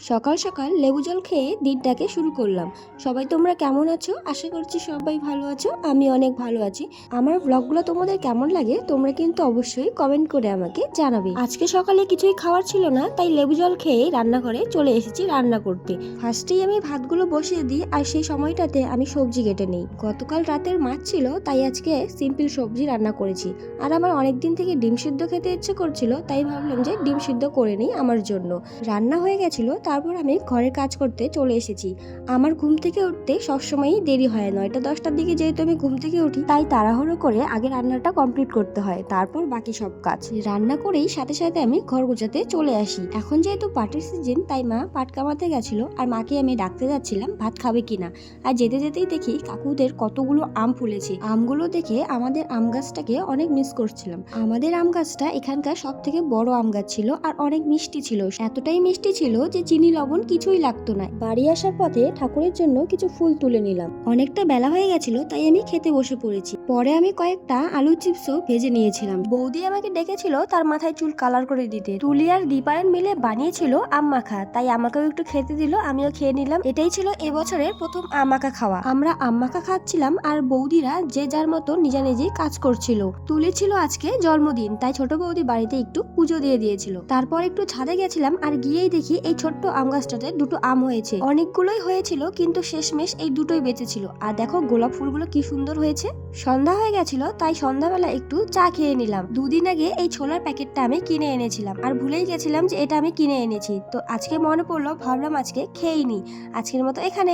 সকাল সকাল লেবু জল খেয়ে দিনটাকে শুরু করলাম। সবাই তোমরা কেমন আছো? আশা করছি সবাই ভালো আছো, আমি অনেক ভালো আছি। আমার ব্লগগুলো তোমাদের কেমন লাগে তোমরা কিন্তু অবশ্যই কমেন্ট করে আমাকে জানাবে। আজকে সকালে কিছুই খাওয়ার ছিল না, তাই লেবু জল খেয়ে রান্নাঘরে চলে এসেছি রান্না করতে। ফার্স্টেই আমি ভাতগুলো বসিয়ে দিই, আর সেই সময়টাতে আমি সবজি কেটে নিই। গতকাল রাতের মাছ ছিল, তাই আজকে সিম্পল সবজি রান্না করেছি। আর আমার অনেকদিন থেকে ডিম সিদ্ধ খেতে ইচ্ছে করছিল, তাই ভাবলাম যে ডিম সিদ্ধ করে নিই আমার জন্য। রান্না হয়ে গেছিল, তারপর আমি ঘরের কাজ করতে চলে এসেছি। আমার ঘুম থেকে উঠতে সবসময়ই দেরি হয়, 9টা-10টার দিকে যেহেতু আমি ঘুম থেকে উঠি, তাই তাড়াহুড়ো করে আগে রান্নাটা কমপ্লিট করতে হয়, তারপর বাকি সব কাজ। রান্না করেই সাথে সাথে আমি ঘর গোছাতে চলে আসি। এখন যেহেতু পাটের সিজন, তাই মা পাট কামাতে গেছিল, আর মাকে আমি ডাকতে যাচ্ছিলাম ভাত খাবে কিনা। আর যেতে যেতেই দেখি কাকুদের কতগুলো আম ফুলেছে। আমগুলো দেখে আমাদের আম গাছটাকে অনেক মিস করছিলাম। আমাদের আম গাছটা এখানকার সব থেকে বড় আম গাছ ছিল, আর অনেক মিষ্টি ছিল। এতটাই মিষ্টি ছিল যে চিনি লবণ কিছুই লাগতো না। বাড়ি আসার পথে ঠাকুরের জন্য কিছু ফুল তুলে নিলাম। অনেকটা বেলা হয়ে গেছিল, তাই আমি খেতে বসে পড়েছি। পরে আমি কয়েকটা আলু চিপসও ভেজে নিয়েছিলাম। বৌদি আমাকে ডেকেছিল তার মাথায় চুল কালার করে দিতে। তুলি আর দীপায়ন মিলে বানিয়েছিল আম মাখা, তাই আমাকেও একটু খেতে দিল, আমিও খেয়ে নিলাম। এটাই ছিল এবছরের প্রথম আম মাখা খাওয়া। আমরা আম মাখা খাচ্ছিলাম, আর বৌদিরা যে যার মতো নিজা নিজেই কাজ করছিল। তুলি ছিল আজকে জন্মদিন, তাই ছোট বৌদি বাড়িতে একটু পুজো দিয়ে দিয়েছিল। তারপর একটু ছাদে গেছিলাম, আর গিয়েই দেখি এই ছোট্ট আম গাছটাতে দুটো আম হয়েছে। অনেকগুলোই হয়েছিল, কিন্তু শেষমেশ এই দুটোই বেঁচেছিল। আর দেখো গোলাপ ফুলগুলো কি সুন্দর হয়েছে। সন্ধ্যা হয়ে গেছিল, তাই সন্ধ্যাবেলা একটু চা খেয়ে নিলাম। দুদিন আগে এই ছোলার প্যাকেটটা আমি কিনে এনেছিলাম, আর ভুলেই গেছিলাম যে এটা আমি কিনে এনেছি। তো আজকে মনে পড়লো, ভাবলাম আজকে খেয়েই নি। আজকের মতো এখানে।